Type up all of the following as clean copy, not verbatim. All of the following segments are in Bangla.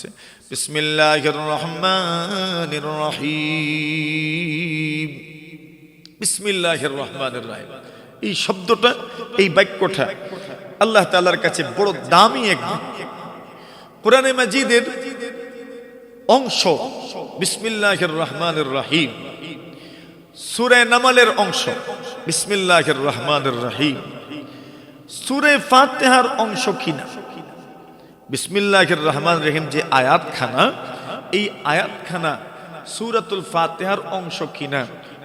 আছে। বিসমিল্লাহির রহমানির রহিম। বিসমিল্লাহির রহমানির রহিম, এই শব্দটা, এই বাক্যটা আল্লাহ তাআলার কাছে বড় দামি এক বাক্য। কোরআনে মাজিদের অংশ বিসমিল্লাহির রহমানির রহিম, সূরা নামলের অংশ বিসমিল্লাহির রহমানির রহিম, সূরা ফাতিহার অংশ কিনা। বিসমিল্লাহির রহমানির রহিম যে আয়াতখানা, এই আয়াতখানা সূরাতুল ফাতিহার অংশ কিনা,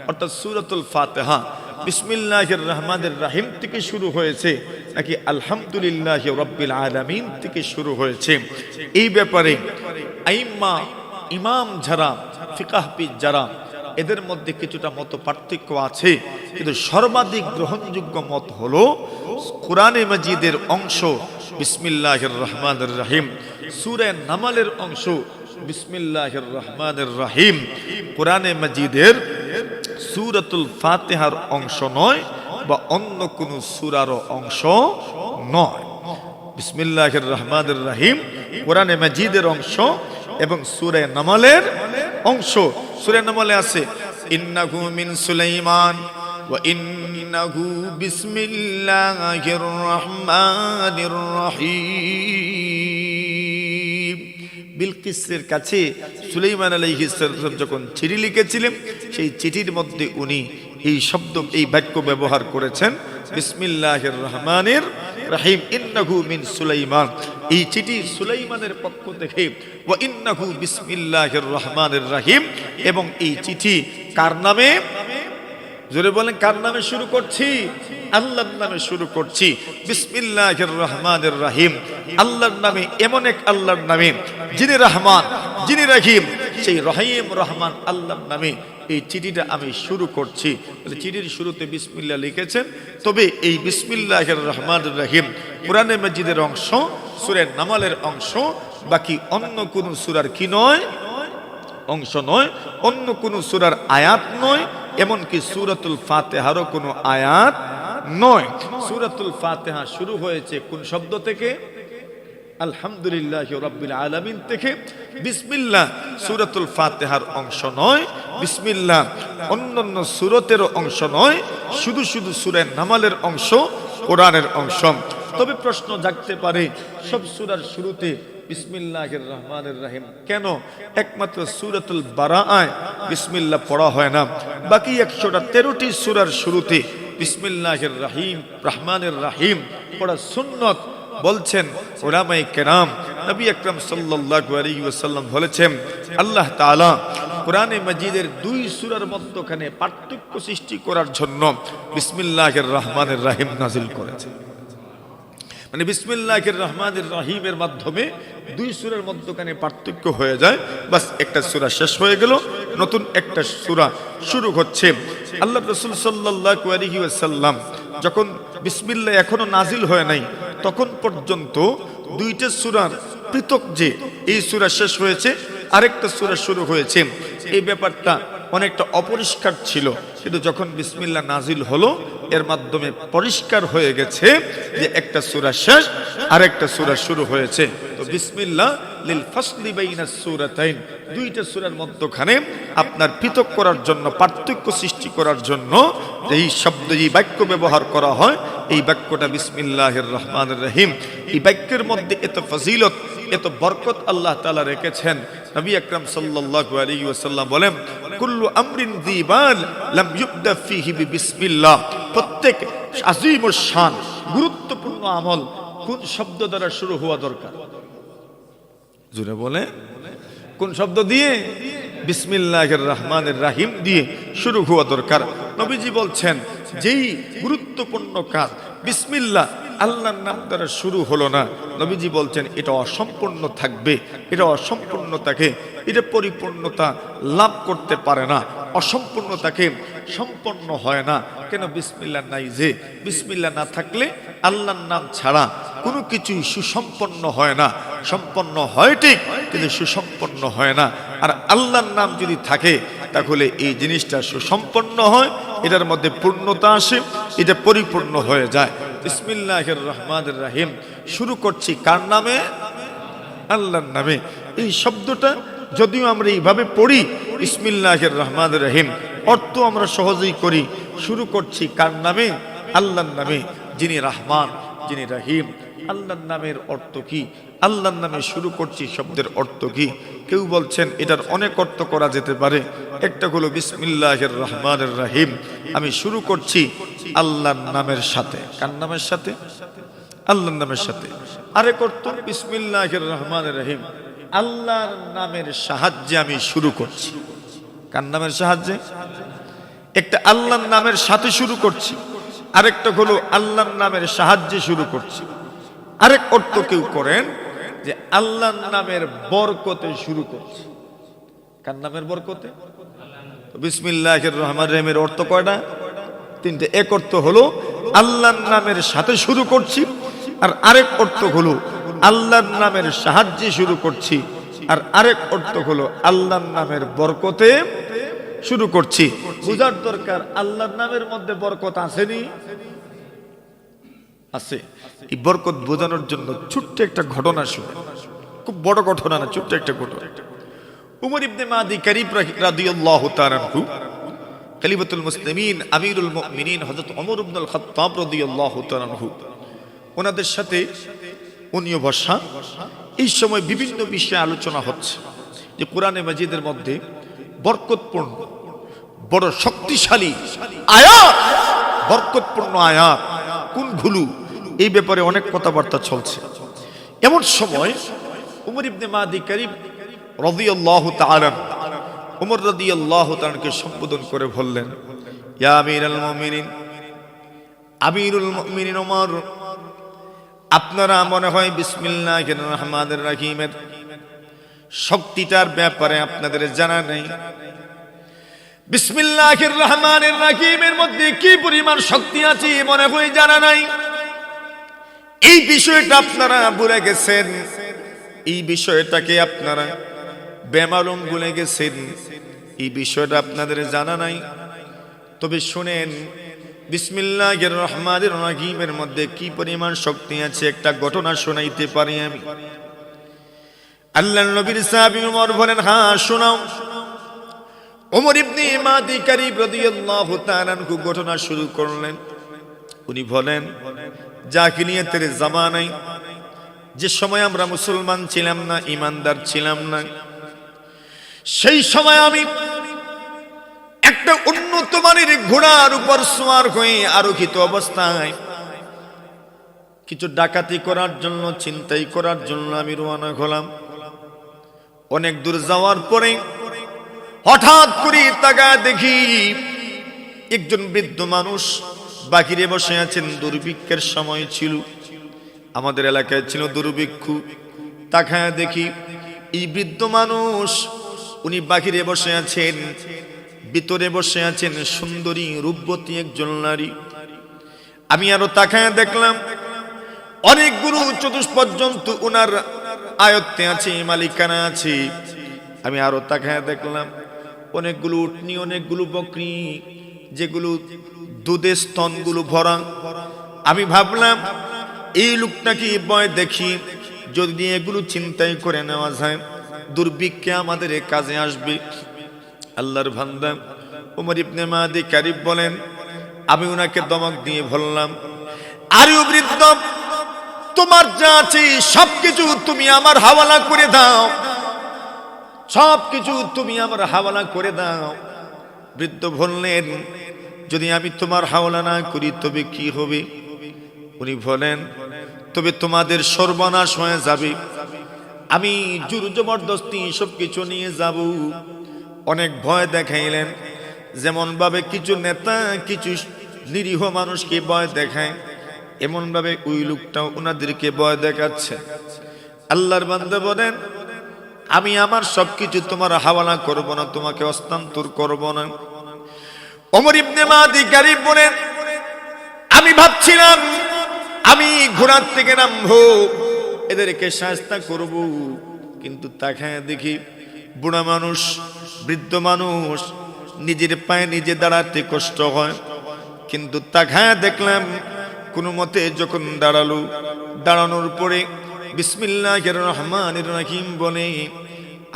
অর্থাৎ সূরাতুল ফাতিহা বিসমিল্লাহির রহমানির রহিম থেকে শুরু হয়েছে নাকি আলহামদুলিল্লাহি রাব্বিল আলামিন থেকে শুরু হয়েছে, এই ব্যাপারে আইম্মা ইমাম যারা, ফিকাহবিদ যারা, এদের মধ্যে কিছুটা মত পার্থক্য আছে। কিন্তু সর্বাধিক গ্রহণযোগ্য মত হলো কোরআনে মাজিদের অংশ বিসমিল্লাহির রহমানির রহিম, সূরা নামলের অংশ বিসমিল্লাহির রহমানির রহিম কোরআনে মাজিদের সূরাতুল ফাতিহার অংশ নয় বা অন্য কোন সূরার অংশ নয়। বিসমিল্লাহির রহমানির রহিম কোরআনে মাজিদের অংশ এবং সূরা নামলের অংশ। সূরা নামলে আছে ইন্নাহু মিন সুলাইমান ওয়া ইন্নাহু বিসমিল্লাহির রহমানির রহিম। বিলকিসের কাছে সুলাইমান আলাইহিস সালাম যখন চিঠি লিখেছিলেন, সেই চিঠির মধ্যে উনি এই শব্দ, এই বাক্য ব্যবহার করেছেন বিসমিল্লাহির রহমানির রহিম, ইন্নাহু মিন সুলাইমান। এই চিঠি সুলাইমানের পক্ষ থেকে, ওয়া ইন্নাহু বিসমিল্লাহির রহমানির রহিম, এবং এই চিঠি কার নামে? জোরে বলেন, কার নামে শুরু করছি? আল্লাহর নামে শুরু করছি। বিসমিল্লাহির রহমানির রহিম, আল্লাহর নামে, এমন এক আল্লাহর নামে যিনি রহমান, যিনি রহিম। সেই রহিম রহমান আল্লাহর নামে এই চিঠিটা আমি শুরু করছি। চিঠির শুরুতে বিসমিল্লাহ লিখেছেন। তবে এই বিসমিল্লাহির রহমানির রহিম কোরআনে মাজিদের অংশ, সূরা নামলের অংশ, বাকি অন্য কোন সূরার কি নয়? অংশ নয়, অন্য কোন সূরার আয়াত নয়, এমনকি সূরাতুল ফাতিহারও কোনো আয়াত নয়। সূরাতুল ফাতিহা শুরু হয়েছে কোন শব্দ থেকে? আলহামদুলিল্লাহি রাব্বিল আলামিন থেকে। বিসমিল্লাহ সূরাতুল ফাতিহার অংশ নয়, বিসমিল্লাহ অন্যান্য সূরতেরও অংশ নয়, শুধু শুধু সূরা নামলের অংশ, কোরআনের অংশ। তবে প্রশ্ন জাগতে পারে, সব সূরার শুরুতে বিসমিল্লাহির রহমানির রহিম কেন? একমাত্র সূরাতুল বারাআয় বিসমিল্লাহ পড়া হয় না, বাকি 113টি সূরার শুরুতে বিসমিল্লাহির রহমানির রহিম পড়া সুন্নত। বলছেন উলামায়ে কেরাম, নবী আকরাম সাল্লাল্লাহু আলাইহি ওয়াসাল্লাম বলেছেন, আল্লাহ তাআলা কোরআনে মাজিদের দুই সূরার মধ্যখানে পার্থক্য সৃষ্টি করার জন্য বিসমিল্লাহির রহমানির রহিম নাযিল করেছেন। মানে বিসমিল্লাহির রহমানির রহিমের মাধ্যমে দুই সূরার মধ্যখানে পার্থক্য হয়ে যায়। বাস একটা সূরা শেষ হয়ে গেল, নতুন একটা সূরা শুরু হচ্ছে। আল্লাহ রাসূল সাল্লাল্লাহু আলাইহি ওয়াসাল্লাম যখন বিসমিল্লাহ এখনো নাজিল হয় নাই, তখন পর্যন্ত দুইটা সূরার পৃথক, যে এই সূরা শেষ হয়েছে আরেকটা সূরা শুরু হয়েছে, এই ব্যাপারটা অনেকটা অপরিষ্কার ছিল। কিন্তু যখন বিসমিল্লাহ নাজিল হলো, এর মাধ্যমে পরিষ্কার হয়ে গেছে যে একটা সূরা শেষ আরেকটা সূরা শুরু হয়েছে। তো বিসমিল্লাহ লিল ফাসলি বাইনাস সূরাতাইন, দুইটা সূরার মধ্যখানে আপনার পৃথক করার জন্য, পার্থক্য সৃষ্টি করার জন্য এই শব্দ, এই বাক্য ব্যবহার করা হয়। এই বাক্যটা বিসমিল্লাহির রহমানির রহিম। এই বাক্যের মধ্যে এত ফজিলত, এত বরকত আল্লাহ তাআলা রেখেছেন। নবী আকরাম সাল্লাল্লাহু আলাইহি ওয়াসাল্লাম বলেন, কুল্লু আমরিন যিবাল লাম ইউবদা ফীহি বিসমিল্লাহ, প্রত্যেক আযীম ও শান গুরুত্বপূর্ণ আমল কোন শব্দ দ্বারা শুরু হওয়া দরকার? জোরে বলে, কোন শব্দ দিয়ে? বিসমিল্লাহির রহমানির রহিম দিয়ে শুরু হওয়া দরকার। নবীজি বলছেন, যেই গুরুত্বপূর্ণ কাজ বিসমিল্লাহ আল্লাহর নাম দ্বারা শুরু হলো না, নবীজি বলছেন এটা অসম্পূর্ণ থাকবে, এটা অসম্পূর্ণতাকে, এটা পরিপূর্ণতা লাভ করতে পারে না, অসম্পূর্ণতাকে সম্পন্ন হয় না। কেন? বিসমিল্লাহ নাই। যে বিসমিল্লাহ না থাকলে আল্লাহর নাম ছাড়া কোনো কিছুই সুসম্পন্ন হয় না। সম্পন্ন হয় ঠিক, কিন্তু সুসম্পন্ন হয় না। আর আল্লাহর নাম যদি থাকে, তাহলে এই জিনিসটা সুসম্পন্ন হয়, এটার মধ্যে পূর্ণতা আসে, এটা পরিপূর্ণ হয়ে যায়। বিসমিল্লাহির রহমানির রহিম শুরু করছি কার নামে? আল্লাহর নামে। এই শব্দটা যদিও আমরা এইভাবে পড়ি বিসমিল্লাহির রহমানির রহিম, অর্থ আমরা সহজেই করি। শুরু করছি কার নামে? আল্লাহর নামে, যিনি রহমান, যিনি রহিম। আল্লাহর নামের অর্থ কি? আল্লাহর নামে শুরু করছি শব্দের অর্থ কি? কেউ বলছেন এটার অনেক অর্থ করা যেতে পারে। একটা হলো বিসমিল্লাহির রহমানির রহিম, আমি শুরু করছি আল্লাহর নামের সাথে। কার নামের সাথে? আল্লাহর নামের সাথে। আরেক অর্থ বিসমিল্লাহির রহমানির রহিম, আল্লাহর নামের সাহায্যে আমি শুরু করছি। কার নামের সাহায্যে? একটা আল্লাহর নামের সাথে শুরু করছি, আরেকটা হলো আল্লাহর নামের সাহায্যে শুরু করছি। আরেক অর্থ কেউ করেন যে আল্লাহর নামের বরকতে শুরু করছি। কার নামের বরকতে? বিসমিল্লাহির রহমানির রহিমের অর্থ কয়টা? তিনটে। এক অর্থ হলো আল্লাহর নামের সাথে শুরু করছি, আর আরেক অর্থ হলো আল্লাহর নামের সাহায্যে শুরু করছি, আর আরেক অর্থ হলো আল্লাহর নামের বরকতে শুরু করছি। বুঝার দরকার আল্লাহর নামের মধ্যে বরকত আসেনি? আছে। এই বরকত বোঝানোর জন্য ছোট্ট একটা ঘটনা শুনে, খুব বড় ঘটনা না, ছোট্ট একটা ঘটনা। উমর ইবনে মাদি কারিব রাদিয়াল্লাহু তাআলা আনহু, খলিফাতুল মুসলিমিন, আমিরুল মুমিনিন হযরত ওমর ইবনুল খাত্তাব রাদিয়াল্লাহু তাআলা আনহু, ওনাদের সাথে উনিও বসা। এই সময় বিভিন্ন বিষয়ে আলোচনা হচ্ছে যে কোরআনে মাজিদের মধ্যে বরকতপূর্ণ বড় শক্তিশালী আয়াত, বরকতপূর্ণ আয়াত কোনগুলো, এই ব্যাপারে অনেক কথাবার্তা চলছে। এমন সময় উমর ইবনে মাদি কারিব রাদিয়াল্লাহু তাআলা, উমর রাদিয়াল্লাহু তাআলাকে সম্বোধন করে বললেন, ইয়া আমিরুল মুমিনিন, আমিরুল মুমিনিন ওমর, আপনারা মনে হয় বিসমিল্লাহির রহমানির রহিমের শক্তিটার ব্যাপারে আপনাদের জানা নেই। বিসমিল্লাহির রহমানির রহিমের মধ্যে কি পরিমাণ শক্তি আছে মনে হয় জানা নাই। এই বিষয়টা আপনারা ভুলে গেছেন, এই বিষয়টাকে আপনারা বেমালুম ভুলে গেছেন, এই বিষয়টা আপনাদের জানা নাই। তবে শুনেন, বিসমিল্লাহির রহমানির রহিমের মধ্যে কি পরিমাণ শক্তি আছে একটা ঘটনা শোনাইতে পারি আমি। আল্লাহর নবীর সাহাবী ওমর বলেন, হ্যাঁ শোনাও। ওমর ইবনে মাদি কারিব রাদিয়াল্লাহু তাআলা আনহু ঘটনা শুরু করলেন। উনি বলেন, জাহিলিয়াতের জামানায়, যে সময় আমরা মুসলমান ছিলাম না, ঈমানদার ছিলাম না, সেই সময় আমি একটা উন্নত মানের ঘোড়ার উপর সওয়ার হয়ে আরোহিত অবস্থায় কিছু ডাকাতি করার জন্য, ছিনতাই করার জন্য আমি রওনা হলাম। অনেক দূর যাওয়ার পরে হঠাৎ করে তাকায় দেখি একজন বৃদ্ধ মানুষ বাহিরে বসে আছেন। দুর্ভিক্ষের সময় ছিল, আমাদের এলাকায় ছিল দুর্ভিক্ষ। তাকায় দেখি এই বৃদ্ধ মানুষ, উনি বাহিরে বসে আছেন, ভিতরে বসে আছেন সুন্দরী রূপবতী একজন নারী। আমি আরো তাকায় দেখলাম অনেকগুলো চতুষ্পদ জন্তু উনার আয়ত্তে আছে, মালিকানা আছে। আমি আরো তাকায় দেখলাম অনেকগুলো উটনি, অনেকগুলো বকরি, যেগুলো দুধে স্তনগুলো ভরা। আমি ভাবলাম এই লোকটাকে বয় দেখি, যদি এগুলো ছিনতাই করে নেওয়া যায়, দুর্ভিক্ষে আমাদের কাজে আসবে। আল্লাহর বান্দা উমর ইবনে মাদি কারিব বলেন, আমি উনাকে দমক দিয়ে বললাম, আরে ও বৃদ্ধ, তোমার যা আছে সবকিছু তুমি আমার হাওয়ালা করে দাও, সবকিছু তুমি আমার হাওয়ালা করে দাও। বৃদ্ধ বললেন, যদি আমি তোমার হাওয়ালা না করি তবে কি হবে? উনি বলেন, তবে তোমাদের সর্বনাশ হয়ে যাবে। আমি জোর জবরদস্তি সবকিছু নিয়ে যাব। অনেক ভয় দেখাইলেন, যেমন ভাবে কিছু নেতা কিছু নিরীহ মানুষকে ভয় দেখায়, এমন ভাবে ওই লোকটাও ওনাদেরকে ভয় দেখাচ্ছে। আল্লাহর বান্দা বলেন, আমি আমার সবকিছু তোমার হাওয়ালা করব না, তোমাকে হস্তান্তর করব না। ওমর ইবনে মাদি কারিব বলেন, আমি ভাবছিলাম আমি ঘোড়ার থেকে নামবো, এদেরকে শায়েস্তা করব, কিন্তু তাকায় দেখি বুড়া মানুষ, বৃদ্ধ মানুষ, নিজের পায়ে নিজে দাঁড়াতে কষ্ট হয়। কিন্তু তাকায় দেখলাম কোনো মতে যখন দাঁড়ালো, দাঁড়ানোর পরে বিসমিল্লাহির রহমানির রহিম বলে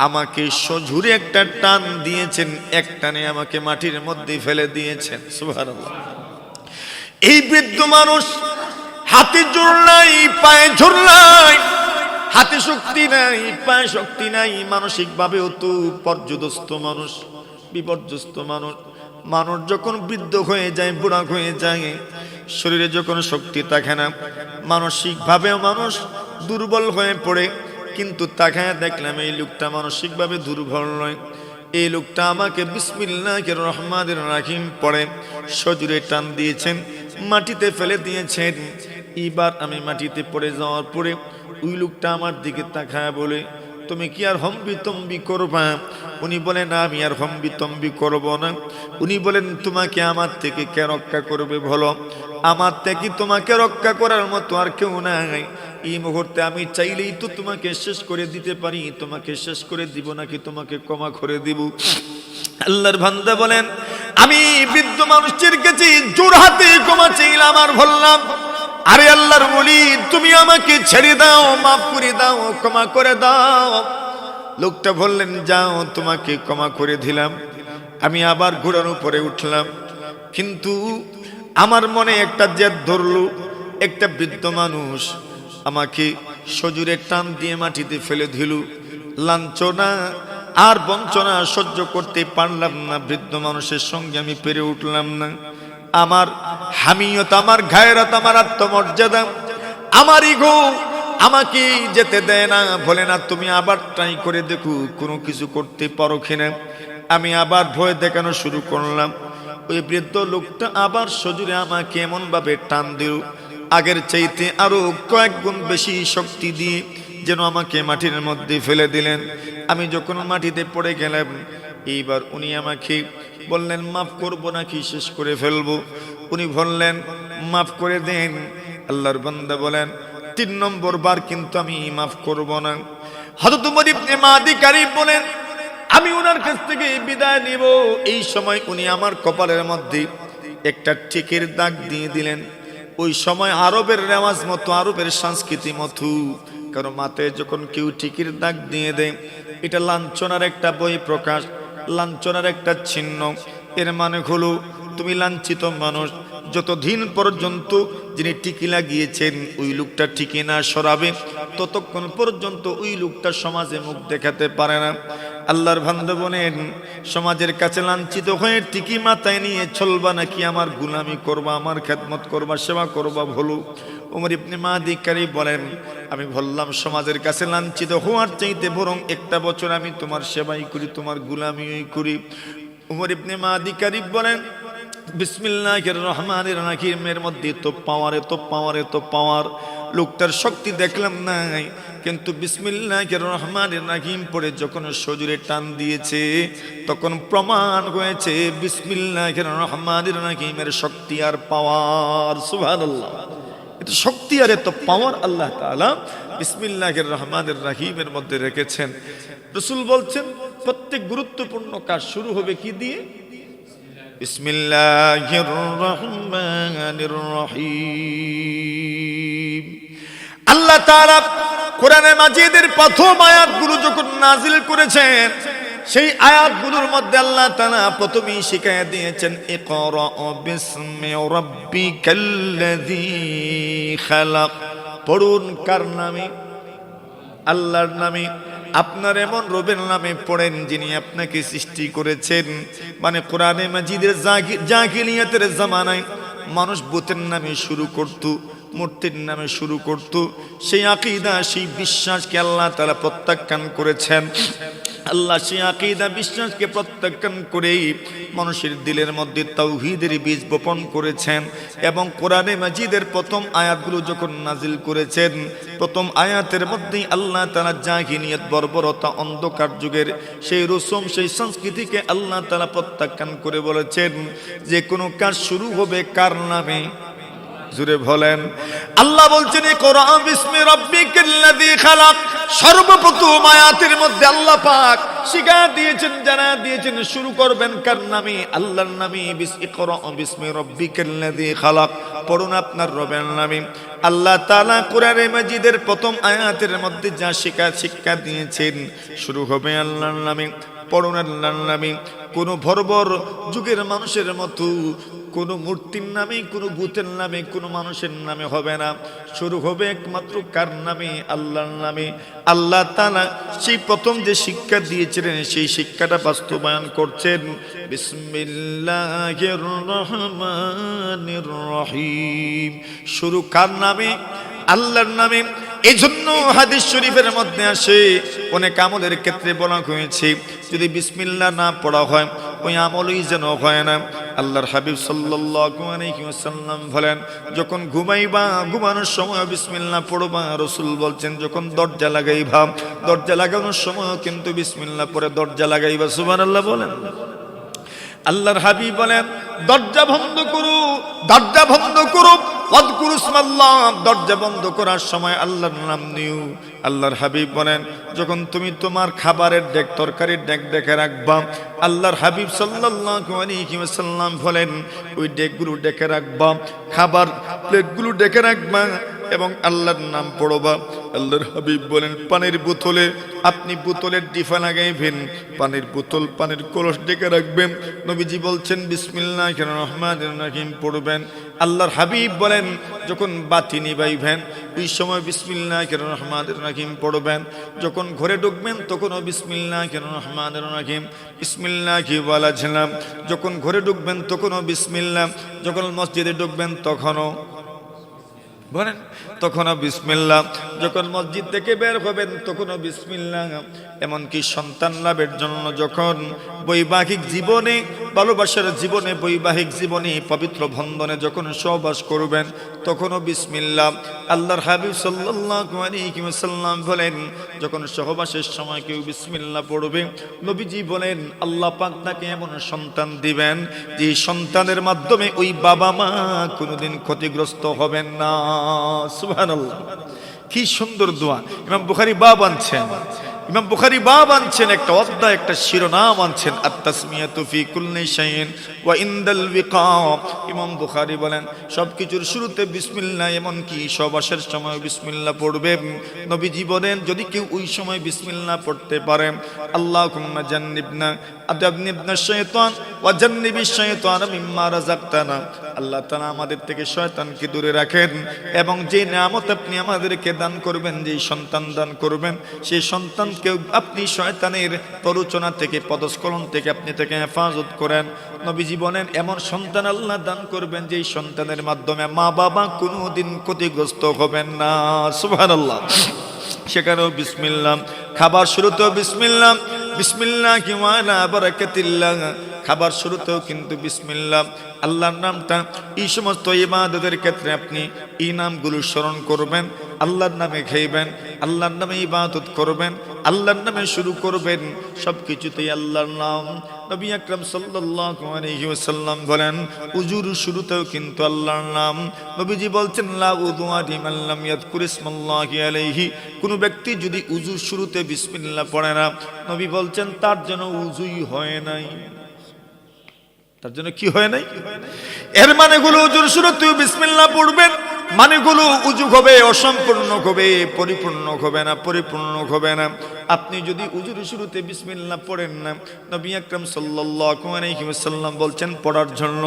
আমাকে সজোরে একটা টান দিয়েছেন, এক টানে আমাকে মাটির মধ্যে ফেলে দিয়েছেন। সুবহানাল্লাহ। এই বৃদ্ধ মানুষ হাতে জোর নাই, পায়ে জোর নাই, হাতে শক্তি নাই, পায়ে শক্তি নাই, মানসিকভাবেও তো পর্যদস্ত মানুষ, বিপর্যস্ত মানুষ। মানুষ যখন বৃদ্ধ হয়ে যায়, বুড়া হয়ে যায়, শরীরে যখন শক্তি থাকে না, মানসিকভাবেও মানুষ দুর্বল হয়ে পড়ে। কিন্তু তাকায় দেখলাম এই লোকটা মানসিকভাবে দুর্বল নয়। এই লোকটা আমাকে বিসমিল্লাহির রহমানির রহিম পড়ে সজোরে টান দিয়েছেন, মাটিতে ফেলে দিয়েছেন। এবার আমি মাটিতে পড়ে যাওয়ার পরে ওই লোকটা আমার দিকে তাকায় বলে, তুমি কি আর হম্বিতম্বি করবা? উনি বলেন, আমি আর হম্বিতম্বি করব না। উনি বলেন, তোমাকে আমার থেকে কে রক্ষা করবে বলো? আমার থেকে তোমাকে রক্ষা করার মতো আর কেউ নাই। এই মুহূর্তে আমি চাইলেই তো তোমাকে শেষ করে দিতে পারি। তোমাকে শেষ করে দিব নাকি তোমাকে ক্ষমা করে দিব? আল্লাহর বান্দা বলেন, আমি বৃদ্ধ মানুষটির কাছে জোর হাতে ক্ষমা চাইলাম আর বললাম, আরে আল্লাহর ওলি, তুমি আমাকে ছেড়ে দাও, মাফ করে দাও, ক্ষমা করে দাও। লোকটা বললেন, যাও, তোমাকে ক্ষমা করে দিলাম। আমি আবার ঘোড়ার উপরে উঠলাম, কিন্তু আমার মনে একটা জেদ ধরলো। একটা বৃদ্ধ মানুষ আমাকে সজোরে টান দিয়ে মাটিতে ফেলে দিল। লাঞ্ছনা আর বঞ্চনা সহ্য করতে পারলাম না। বৃদ্ধ মানুষের সঙ্গে আমি পেরে উঠলাম না। আমার হামিয়ত, আমার গায়রত, আমার আত্মমর্যাদা, আমার ইগো আমাকে যেতে দেয় না। বলে না, তুমি আবার ট্রাই করে দেখো কোনো কিছু করতে পারো কিনা। আমি আবার ভয় দেখানো শুরু করলাম। ওই বৃদ্ধ লোকটা আবার সজোরে আমাকে এমন ভাবে টান দিল, আগের চাইতে আরো কয়েক গুণ বেশি শক্তি দিয়ে যেন আমাকে মাটির মধ্যে ফেলে দিলেন। আমি যখন মাটিতে পড়ে গেলাম, এইবার উনি আমাকে বললেন, মাফ করবো নাকি শেষ করে ফেলবো? উনি বললেন, মাফ করে দেন। আল্লাহর বান্দা বলেন, 3 নম্বর বার কিন্তু আমি মাফ করব না। হযরত উমর ইবনে মাদি কারিব বলেন, আমি ওনার কাছ থেকে বিদায় নিব। এই সময় উনি আমার কপালের মধ্যে একটা টিকের দাগ দিয়ে দিলেন। ওই সময় আরবের রেওয়াজ মতো, আরবের সংস্কৃতি মতো, কারণ মাথায় যখন কেউ টিকির দাগ দিয়ে দেয়, এটা লাঞ্ছনার একটা বই প্রকাশ, লাঞ্ছনার একটা চিহ্ন। এর মানে হলো তুমি লাঞ্ছিত মানুষ। যতদিন পর্যন্ত যিনি টিকি লাগিয়েছেন ওই লোকটা টিকি না সরাবে, ততক্ষণ পর্যন্ত ওই লোকটা সমাজে মুখ দেখাতে পারে না। আল্লাহর বান্দা বলেন, সমাজের কাছে লাঞ্ছিত হয়ে টিকি মাথায় নিয়ে চলবা নাকি আমার গুলামি করবা, আমার খেদমত করবা, সেবা করবা? বলো। উমর ইবনে মাদি কারিব বলেন, আমি বললাম, সমাজের কাছে লাঞ্ছিত হওয়ার চাইতে বরং একটা বছর আমি তোমার সেবাই করি, তোমার গুলামিই করি। উমর ইবনে মাদি কারিব বলেন, বিসমিল্লাহির রহমানির রহিমের মধ্যে তো পাওয়ার, এত পাওয়ার, এত পাওয়ার। লোকটার শক্তি দেখলাম নাই, কিন্তু বিসমিল্লাহির রহমানির রহিম পড়ে যখন সজোরে টান দিয়েছে, তখন প্রমাণ হয়েছে বিসমিল্লাহির রহমানির রহিমের শক্তি আর পাওয়ার। সুবহানাল্লাহ। এত শক্তি আর এত পাওয়ার আল্লাহ তাআলা বিসমিল্লাহির রহমানির রহিমের মধ্যে রেখেছেন। রাসূল বলছেন, প্রত্যেক গুরুত্বপূর্ণ কাজ শুরু হবে কি দিয়ে? বিসমিল্লাহির রহমানির রহিম। আল্লাহ তাআলা কোরআনে মাজিদের প্রথম আয়াতগুলো যখন নাজিল করেছেন, সেই আয়াতগুলোর মধ্যে আল্লাহ তাআলা প্রথমেই শিখিয়ে দিয়েছেন, ইকরা বিসমি রাব্বিকাল্লাযী খালাক। পড়ুন কার নামে? আল্লাহর নামে। আপনার এমন রবের নামে পড়েন যিনি আপনাকে সৃষ্টি করেছেন। মানে কোরআনে মাজিদের জাহিলিয়াতের জামানায় মানুষ বুতের নামে শুরু করত, মূর্তির নামে শুরু করত। সেই আকীদা, সেই বিশ্বাসকে আল্লাহ তাআলা প্রত্যাখ্যান করেছেন। আল্লাহ সেই আকীদা, বিশ্বাসকে প্রত্যাখ্যান করেই মানুষের দিলের মধ্যে তাওহীদের বীজ বপন করেছেন। এবং কোরআনে মাজিদের প্রথম আয়াতগুলো যখন নাজিল করেছেন, প্রথম আয়াতের মধ্যেই আল্লাহ তাআলা জাহিলিয়াত, বর্বরতা, অন্ধকার যুগের সেই রসম, সেই সংস্কৃতিকে আল্লাহ তাআলা প্রত্যাখ্যান করে বলেছেন যে কোনো কাজ শুরু হবে কার নামে? জুড়ে বলেন। আল্লাহ বলছেন ইকরা বিসমি রাব্বিকাল্লাযী খালাক। সর্বপ্রথম আয়াতের মধ্যে আল্লাহ পাক শিক্ষা দিয়েছেন, জানা দিয়েছেন শুরু করবেন কার নামে? আল্লাহর নামে। ইকরা বিসমি রাব্বিকাল্লাযী খালাক, পড়ুন আপনার রবের নামে। আল্লাহ তাআলা কোরআনে মাজিদের প্রথম আয়াতের মধ্যে যা শিক্ষা দিয়েছেন শুরু হবে আল্লাহর নামে। পড়ুন আল্লাহর নামে। কোন ভরবর যুগের মানুষের মতো কোনো মূর্তির নামে, কোনো ভূতের নামে, কোনো মানুষের নামে হবে না। শুরু হবে একমাত্র কার নামে? আল্লাহর নামে। আল্লাহ তাআলা সেই প্রথম যে শিক্ষা দিয়েছিলেন সেই শিক্ষাটা বাস্তবায়ন করছেন। বিসমিল্লাহির রহমানির রহিম। শুরু কার নামে? আল্লাহর নামে। এই জন্য হাদিস শরীফের মধ্যে আসে, অনেক আমলের ক্ষেত্রে বলা হয়েছে যদি বিসমিল্লাহ না পড়া হয় ওই আমলই যেন হয় না। আল্লাহর হাবিব সাল্লাল্লাহু আলাইহি ওয়াসাল্লাম বলেন, যখন ঘুমাইবা, ঘুমানোর সময় বিসমিল্লাহ পড়বা। রাসূল বলছেন যখন দরজা লাগাইবা, দরজা লাগানোর সময় কিন্তু বিসমিল্লাহ পড়ে দরজা লাগাইবা। সুবহানাল্লাহ বলেন। আল্লাহর হাবিব বলেন দরজা বন্ধ করো, দরজা বন্ধ করো, ওয়াজকুরু ইসমাল্লাহ, দরজা বন্ধ করার সময় আল্লাহর নাম নিও। আল্লাহর হাবিব বলেন যখন তুমি তোমার খাবারের ডেক, তরকারির ডেক ডেকে রাখবা, আল্লাহর হাবিব সাল্লাল্লাহু আলাইহি ওয়াসাল্লাম বলেন ওই ডেকগুলো ডেকে রাখবা, খাবার প্লেটগুলো ডেকে রাখবা এবং আল্লাহর নাম পড়বা। আল্লাহর হাবিব বলেন পানির বোতলে আপনি বোতলের ডিফা লাগাইবেন, পানির বোতল, পানির কলস ডেকে রাখবেন। নবীজি বলছেন বিসমিল্লাহির রহমানির রহিম পড়বেন। আল্লাহর হাবিব বলেন যখন বাতি নিবাইবেন ওই সময় বিসমিল্লাহির রহমানির রহিম পড়বেন। যখন ঘরে ঢুকবেন তখনও বিসমিল্লাহির রহমানির রহিম, বিসমিল্লাহি ওয়ালাজলাম। যখন ঘরে ঢুকবেন তখনও বিসমিল্লাহ, যখন মসজিদে ঢুকবেন তখনও বলেন তখনও বিসমিল্লাহ, যখন মসজিদ থেকে বের হবেন তখনও বিসমিল্লাহ। এমনকি সন্তান লাভের জন্য যখন বৈবাহিক জীবনে, ভালোবাসার জীবনে, বৈবাহিক জীবনে, পবিত্র বন্ধনে যখন সহবাস করবেন তখনও বিসমিল্লাহ। আল্লাহর হাবিব সাল্লাল্লাহু আলাইহি ওয়াসাল্লাম বলেন যখন সহবাসের সময় কেউ বিসমিল্লাহ পড়বে, নবীজি বলেন আল্লাহ পাক তাকে এমন সন্তান দিবেন যে সন্তানের মাধ্যমে ওই বাবা মা কোনোদিন ক্ষতিগ্রস্ত হবেন না। সুবহানাল্লাহ, কি সুন্দর দোয়া। ইমাম বুখারী বাব আনছেন, ইমাম বুখারী বাব আনছেন, একটা অধ্যায়, একটা শিরোনাম আনছেন আত-তাসমিয়াতু ফি কুল্লি শাইইন ওয়া ইনদাল বিকা। ইমাম বুখারী বলেন সবকিছুর শুরুতে বিসমিল্লাহ, এমনকি সহবাসের সময় বিসমিল্লাহ পড়বে। নবীজি বলেন যদি কেউ ওই সময় বিসমিল্লাহ পড়তে পারে, আল্লাহুম্মা জান্নিবনা আদাবনিবনা শাইতান ওয়া জান্নিবিশ শাইতান মিম্মা রাযাকতানা, আল্লাহ তাআলা আমাদের থেকে শয়তানকে দূরে রাখেন এবং যে নিয়ামত আপনি আমাদেরকে দান করবেন, যে সন্তান দান করবেন, সেই সন্তানকে আপনি শয়তানের প্ররোচনা থেকে, পদস্খলন থেকে আপনি তাকে হেফাজত করেন। নবীজি বলেন এমন সন্তান আল্লাহ দান করবেন যেই সন্তানের মাধ্যমে মা বাবা কোনোদিন ক্ষতিগ্রস্ত হবেন না। সুবহানাল্লাহ। সেখানেও বিসমিল্লাহ, খাবার শুরুতেও বিসমিল্লাহ, বিসমিল্লাহি ওয়া আলা বারাকাতিল্লাহ, খাবার শুরুতেও কিন্তু বিসমিল্লাহ। আল্লাহর নামটা এই সমস্ত ইবাদতের ক্ষেত্রে আপনি এই নামগুলো স্মরণ করবেন, আল্লাহর নামে খাইবেন, আল্লাহর নামে ইবাদত করবেন, আল্লাহর নামে শুরু করবেন, সবকিছুতেই আল্লাহর নাম। নবী আকরাম সাল্লাল্লাহু আলাইহি ওয়াসাল্লাম বলেন উজুর শুরুতেও কিন্তু আল্লাহর নাম। নবীজি বলছেন লা উযুআ লিমান লাম ইয়াযকুর ইসমাল্লাহি আলাইহি, কোন ব্যক্তি যদি উজুর শুরুতে বিসমিল্লাহ পড়ে না, নবী বলছেন তার জন্য উজুই হয় নাই, তার জন্য কি হয় নাই। এর মানে গুলো উজুর শুরুতেও বিসমিল্লাহ পড়বেন, মানে গুলো উজু হবে, অসম্পূর্ণ হবে, পরিপূর্ণ হবে না, পরিপূর্ণ হবে না। আপনি যদি উজুর শুরুতে বিসমিল্লাহ পড়েন না, নবী আকরাম সাল্লাল্লাহু আলাইহি ওয়াসাল্লাম বলছেন পড়ার জন্য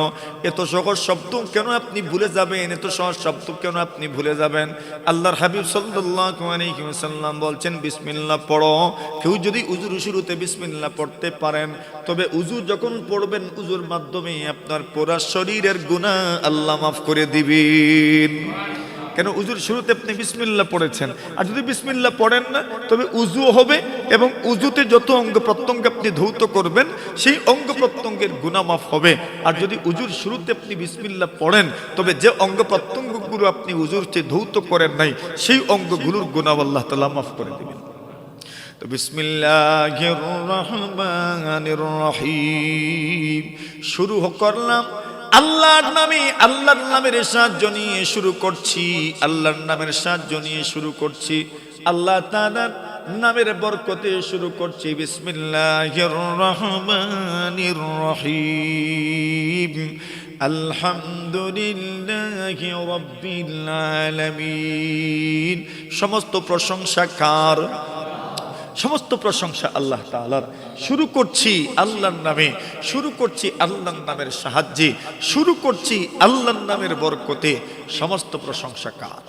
এত সহজ শব্দ কেন আপনি ভুলে যাবেন, এত সহজ শব্দ কেন আপনি ভুলে যাবেন। আল্লাহর হাবিব সাল্লাল্লাহু আলাইহি ওয়াসাল্লাম বলছেন বিসমিল্লাহ পড়ো। কেউ যদি উজুর শুরুতে বিসমিল্লাহ পড়তে পারেন, তবে উজু যখন পড়বেন উজুর মাধ্যমে আপনার পুরো শরীরের গুনাহ আল্লাহ মাফ করে দিবেন। কেন উজুর শুরুতে আপনি বিসমিল্লাহ পড়েছেন। আর যদি বিসমিল্লাহ পড়েন না, তবে উজু হবে এবং উজুতে যত অঙ্গ প্রত্যঙ্গ আপনি ধৌত করবেন সেই অঙ্গ প্রত্যঙ্গের গুনাহ মাফ হবে। আর যদি উজুর শুরুতে আপনি বিসমিল্লাহ পড়েন, তবে যে অঙ্গ প্রত্যঙ্গগুলো আপনি উজুরতে ধৌত করেন নাই সেই অঙ্গগুলোর গুনাহ আল্লাহ তাআলা মাফ করে দিবেন। তো বিসমিল্লাহির রহমানির রহিম শুরু করলাম আল্লাহর নামের সাহায্য নিয়ে শুরু করছি, আল্লাহর নামের সাহায্য নিয়ে শুরু করছি, আল্লাহ তাআলার নামের বরকতে শুরু করছি। বিসমিল্লাহির রহমানির রহিম, আলহামদুলিল্লাহি রাব্বিল আলামিন। সমস্ত প্রশংসা কার? সমস্ত প্রশংসা আল্লাহ তাআলার। শুরু করছি আল্লাহর নামে, শুরু করছি আল্লাহর নামের সাহায্যে, শুরু করছি আল্লাহর নামের বরকতে। সমস্ত প্রশংসা কার?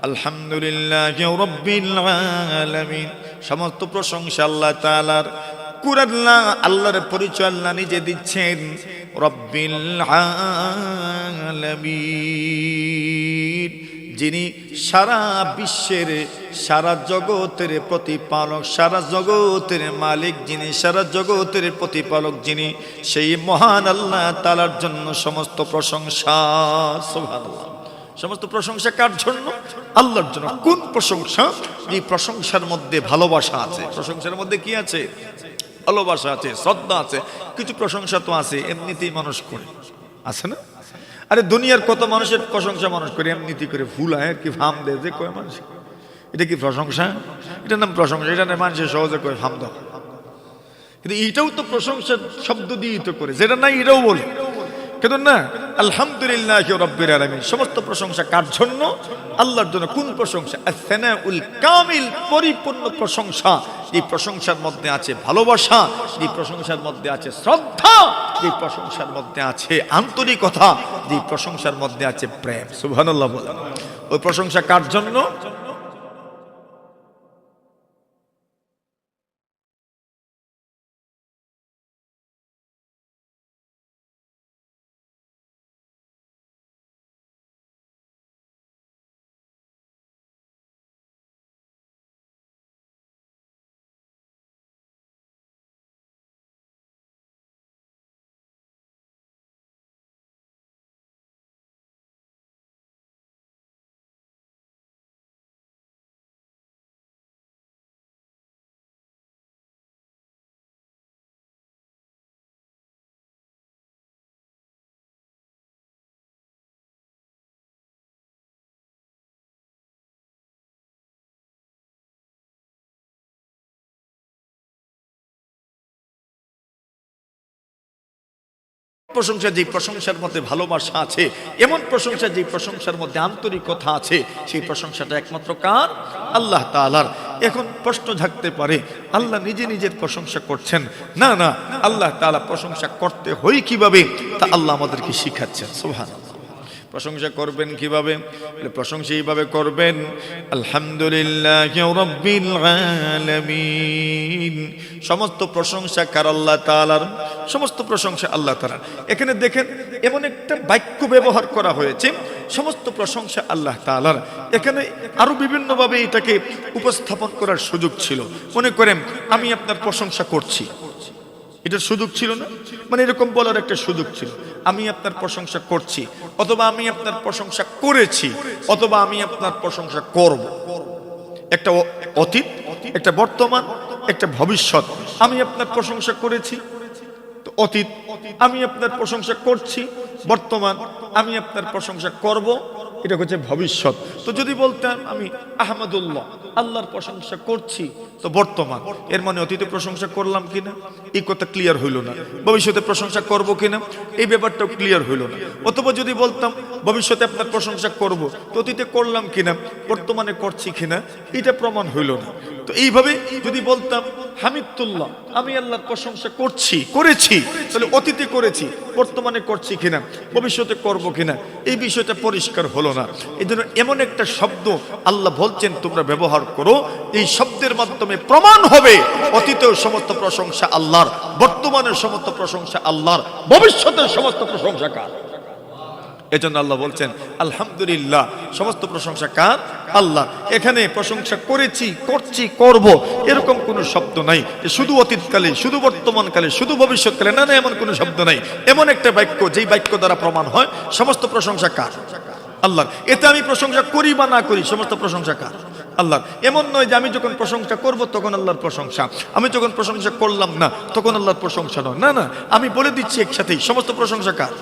আলহামদুলিল্লাহি রাব্বিল আলামিন। সমস্ত প্রশংসা আল্লাহ তাআলার। কুরআন আল্লাহর পরিচয় আল্লাহ নিজে দিচ্ছেন, রাব্বিল আলামিন, যিনি সারা বিশ্বের, সারা জগতের প্রতিপালক, সারা জগতের মালিক যিনি, সারা জগতের প্রতিপালক যিনি, সেই মহান আল্লাহ তাআলার জন্য সমস্ত প্রশংসা। সুবহানাল্লাহ। সমস্ত প্রশংসা কার জন্য? আল্লাহর জন্য। কোন প্রশংসা? এই প্রশংসার মধ্যে ভালোবাসা আছে। প্রশংসার মধ্যে কি আছে? ভালোবাসা আছে, শ্রদ্ধা আছে। কিছু প্রশংসা তো আছে এমনিতেই মানুষ করে, আছে না? আরে দুনিয়ার কত মানুষের প্রশংসা মানুষ করে এমনিতে করে, ভুল হয় আর কি, ফাম দেয় যে কয় মানুষ। এটা কি প্রশংসা? এটার নাম প্রশংসা? এটা নাম মানুষের সহজে কয় ফাম দাও। কিন্তু এইটাও তো প্রশংসার শব্দ দিয়ে তো করে, যেটা নাই এটাও বলে। কিন্তু না, আলহামদুলিল্লাহি রাব্বিল আলামিন। সমস্ত প্রশংসা কার জন্য? আল্লাহর জন্য। কোন প্রশংসা? আস-সানাউল কামিল, পরিপূর্ণ প্রশংসা। এই প্রশংসার মধ্যে আছে ভালোবাসা, এই প্রশংসার মধ্যে আছে শ্রদ্ধা, এই প্রশংসার মধ্যে আছে আন্তরিকতা, এই প্রশংসার মধ্যে আছে প্রেম। সুবহানাল্লাহ বলেন। ওই প্রশংসা কার জন্য? প্রশংসা, যে প্রশংসার মধ্যে ভালোবাসা আছে, এমন প্রশংসা যে প্রশংসার মধ্যে আন্তরিকতা আছে, সেই প্রশংসাটা একমাত্র কার? আল্লাহ তাআলার। এখন প্রশ্ন থাকতে পারে, আল্লাহ নিজে নিজের প্রশংসা করছেন? না না, আল্লাহ তাআলা প্রশংসা করতে হয় কিভাবে তা আল্লাহ আমাদেরকে শিখাচ্ছেন। সুবহানাল্লাহ। প্রশংসা করবেন কিভাবে? প্রশংসা এইভাবে করবেন, আলহামদুলিল্লাহি রাব্বিল আলামিন। সমস্ত প্রশংসা কার? আল্লাহ তাআলার। সমস্ত প্রশংসা আল্লাহ তাআলার। এখানে দেখেন এমন একটা বাক্য ব্যবহার করা হয়েছে, সমস্ত প্রশংসা আল্লাহ তাআলার। এখানে আরো বিভিন্নভাবে এটাকে উপস্থাপন করার সুযোগ ছিল। মনে করেন আমি আপনার প্রশংসা করছি, এটার সুযোগ ছিল না? মানে এরকম বলার একটা সুযোগ ছিল, আমি আপনার প্রশংসা করছি, অথবা আমি আপনার প্রশংসা করেছি, অথবা আমি আপনার প্রশংসা করব। একটা অতীত, একটা বর্তমান, একটা ভবিষ্যৎ। আমি আপনার প্রশংসা করেছি তো অতীত, আমি আপনার প্রশংসা করছি বর্তমান, আমি আপনার প্রশংসা করব, এটা হচ্ছে ভবিষ্যৎ। তো যদি বলতাম আমি আহমদুল্লাহ, আল্লাহর প্রশংসা করছি, তো বর্তমান, এর মানে অতীতে প্রশংসা করলাম কিনা এই কথা ক্লিয়ার হইল না। ভবিষ্যতে প্রশংসা করব কিনা এই ব্যাপারটাও ক্লিয়ার হইল না। অথবা যদি বলতাম ভবিষ্যতে আপনার প্রশংসা করব, তো অতীতে করলাম কিনা, বর্তমানে করছি কিনা এটা প্রমাণ হইল না। তো এইভাবে যদি বলতাম হামিদুল্লাহ, আমি আল্লাহর প্রশংসা করছি, করেছি, তাহলে অতীতে করেছি, বর্তমানে করছি কিনা, ভবিষ্যতে করব কিনা এই বিষয়টা পরিষ্কার হলো না। এই জন্য এমন একটা শব্দ আল্লাহ বলছেন তোমরা ব্যবহার করো, এই শব্দের মাধ্যমে প্রমাণ হবে অতীতেও সমস্ত প্রশংসা আল্লাহর, বর্তমানের সমস্ত প্রশংসা আল্লাহর, ভবিষ্যতের সমস্ত প্রশংসা কার? এজন্য আল্লাহ বলছেন আলহামদুলিল্লাহ, সমস্ত প্রশংসা কার? আল্লাহ। এখানে প্রশংসা করেছি, করছি, করব এরকম কোনো শব্দ নাই, শুধু অতীতকালে, শুধু বর্তমানকালে, শুধু ভবিষ্যৎকালে, না না, এমন কোনো শব্দ নাই। এমন একটা বাক্য যেই বাক্য দ্বারা প্রমাণ হয় সমস্ত প্রশংসা কার? আল্লাহর। এতে আমি প্রশংসা করি বা না করি সমস্ত প্রশংসা কার? আল্লাহর। এমন নয় যে আমি যখন প্রশংসা করব তখন আল্লাহর প্রশংসা, আমি যখন প্রশংসা করলাম না তখন আল্লাহর প্রশংসা নয়। না না, আমি বলে দিচ্ছি একসাথেই সমস্ত প্রশংসা কার?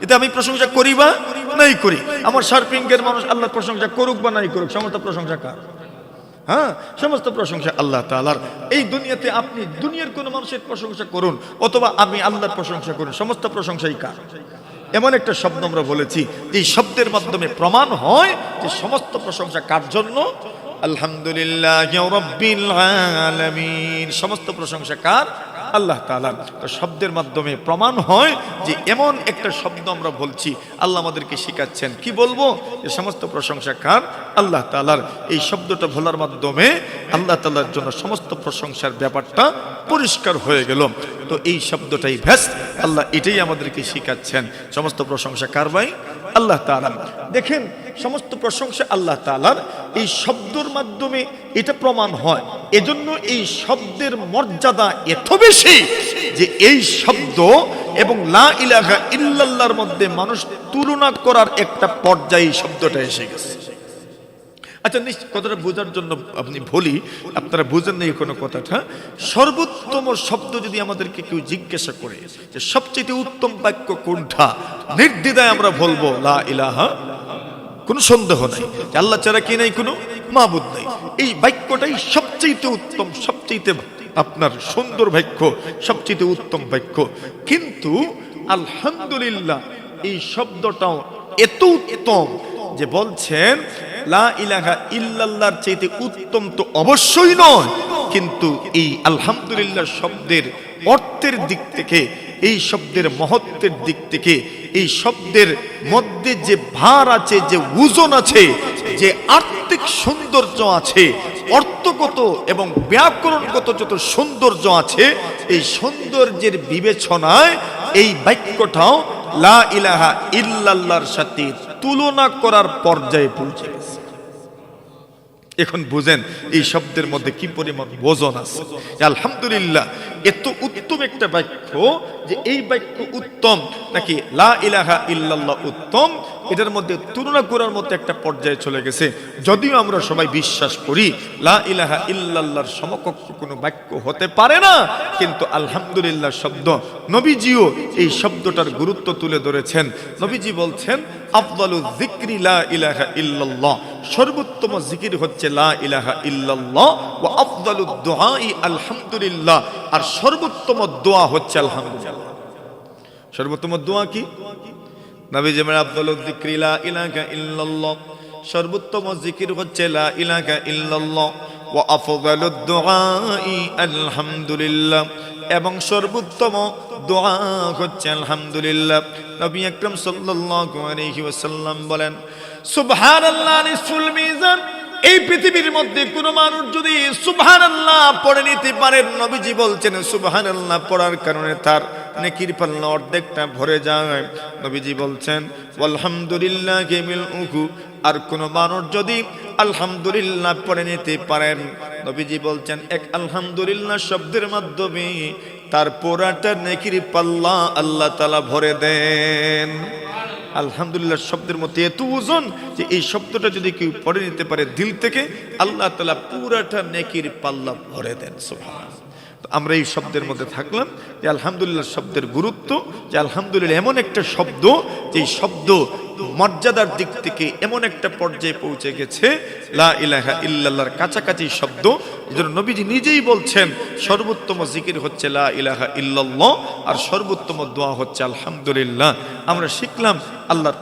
এতে আমি প্রশংসা করি বা নাই করি। আমার সার্পিংয়ের মানুষ আল্লাহর প্রশংসা করুক বা নাই করুক, সমস্ত প্রশংসা কার? হ্যাঁ, সমস্ত প্রশংসা আল্লাহ তাআলার। এই দুনিয়াতে আপনি দুনিয়ার কোন মানুষের প্রশংসা করুন অথবা আমি আল্লাহর প্রশংসা করুন, সমস্ত প্রশংসাই কার? এমন একটা শব্দ আমরা বলেছি যে শব্দের মাধ্যমে প্রমাণ হয় যে সমস্ত প্রশংসা কার জন্য? আলহামদুলিল্লাহি রাব্বিল আলামিন। সমস্ত প্রশংসা কার? আল্লাহ তাআলার। তো শব্দের মাধ্যমে প্রমাণ হয় যে এমন একটা শব্দ আমরা বলছি, আল্লাহ আমাদেরকে শিখাচ্ছেন কি বলবো, যে সমস্ত প্রশংসা কার? আল্লাহ তাআলার। এই শব্দটা বলার মাধ্যমে আল্লাহ তাআলার জন্য সমস্ত প্রশংসার ব্যাপারটা পরিষ্কার হয়ে গেল। তো এই শব্দটাই ব্যাস, আল্লাহ এটাই আমাদেরকে শিখাচ্ছেন। সমস্ত প্রশংসা কার ভাই? আল্লাহ তাআলার। দেখেন, সমস্ত প্রশংসা আল্লাহ তাআলার। এই শব্দের মাধ্যমে এটা প্রমাণ হয়। এজন্য এই শব্দের মর্যাদা এত বেশি যে এই শব্দ এবং লা ইলাহা ইল্লাল্লাহর মধ্যে মানুষ তুলনা করার একটা পর্যায়ে এই শব্দটা এসে গেছে। আচ্ছা, কথাটা বোঝার জন্য আপনি বলি, আপনারা বুঝেন না এই কোনো কথাটা। সর্বোত্তম শব্দ যদি আমাদেরকে কেউ জিজ্ঞাসা করে যে সবচেয়ে উত্তম বাক্য কোনটা, নির্দ্বিধায় আমরা বলবো লা ইলাহা, কোনো সন্দেহ নাই যে আল্লাহ ছাড়া কি নাই, কোনো মাবুদ নাই। এই বাক্যটাই সবচেয়ে উত্তম, সবচেয়ে আপনার সুন্দর বাক্য, সবচেয়ে উত্তম বাক্য। কিন্তু আলহামদুলিল্লাহ এই শব্দটাও এত উত্তম যে বলছেন লা ইলাহা ইল্লাল্লাহর চাইতে উত্তম তো অবশ্যই নয়, কিন্তু এই আলহামদুলিল্লাহ শব্দের অর্থের দিক থেকে, এই শব্দের মহত্বের দিক থেকে, এই শব্দের মধ্যে যে ভার আছে, যে ওজন আছে, যে আত্মিক সৌন্দর্য আছে, অর্থগত এবং ব্যাকরণগত যত সৌন্দর্য আছে, এই সৌন্দর্যের বিবেচনায় এই বাক্যটাও লা ইলাহা ইল্লাল্লাহর সাথে তুলনা করার পর্যায়ে পৌঁছে গেছে। এখন বুঝেন এই শব্দের মধ্যে কি পরিমাণ ওজন আছে। আলহামদুলিল্লাহ এত উত্তম একটা বাক্য যে এই বাক্য উত্তম নাকি লা ইলাহা ইল্লাল্লাহ উত্তম, এটার মধ্যে তুলনা করার মতো একটা পর্যায়ে চলে গেছে। যদিও আমরা সবাই বিশ্বাস করি লা ইলাহা ইল্লাল্লাহর সমকক্ষ কোনো বাক্য হতে পারে না, কিন্তু আলহামদুলিল্লাহ শব্দ, নবীজিও এই শব্দটার গুরুত্ব তুলে ধরেছেন। নবীজি বলছেন আফদালু যিকরি লা ইলাহা ইল্লাল্লাহ, সর্বোত্তম জিকির হচ্ছে লা ইলাহা ইল্লাল্লাহ, ওয়া আফদালুদ দুআই আলহামদুলিল্লাহ, আর সর্বোত্তম দোয়া হচ্ছে আলহামদুলিল্লাহ। সর্বোত্তম দোয়া কি? নবীজি বলেন আফদালুদ যিকরি লা ইলাহা ইল্লাল্লাহ, সর্বোত্তম জিকির হচ্ছে লা ইলাহা ইল্লাল্লাহ, ওয়া আফদালুদ দুআই আলহামদুলিল্লাহ, এবং সর্বোত্তম দোয়া হচ্ছে আলহামদুলিল্লাহ। নবী আকরাম সাল্লাল্লাহু আলাইহি ওয়াসাল্লাম বলেন সুবহানাল্লাহ নিসফুল মিজান, এই পৃথিবীর মধ্যে কোন মানুষ যদি সুবহানাল্লাহ পড়ে নিতে পারেন, নবীজি বলছেন সুবহানাল্লাহ পড়ার কারণে তার নেকির পাল্লা অর্ধেকটা ভরে যায়। নবীজি বলছেন আলহামদুলিল্লাহি মিলউহু, আর কোন মানুষ যদি আলহামদুলিল্লাহ পড়ে নিতে পারেন, নবীজি বলছেন এক আলহামদুলিল্লাহ শব্দের মাধ্যমে তার পুরাটা নেকির পাল্লা আল্লাহ তাআলা ভরে দেন। আলহামদুলিল্লাহ শব্দের মধ্যে এত ওজন যে এই শব্দটা যদি কেউ পড়ে নিতে পারে দিল থেকে, আল্লাহ তাআলা পুরাটা নেকির পাল্লা ভরে দেন। সুবহানাল্লাহ। তো আমরা এই শব্দের মধ্যে থাকলাম যে আলহামদুলিল্লাহ শব্দের গুরুত্ব, যে আলহামদুলিল্লাহ এমন একটা শব্দ যে শব্দ মর্যাদার দিক থেকে এমন একটা পর্যায়ে পৌঁছে গেছে, লা ইলাহা ইল্লাল্লাহর কাছাকাছি শব্দ। যেন নবীজি নিজেই বলছেন সর্বোত্তম জিকির হচ্ছে লা ইলাহা ইল্লাল্লাহ, আর সর্বোত্তম দোয়া হচ্ছে আলহামদুলিল্লাহ। আমরা শিখলাম আল্লাহর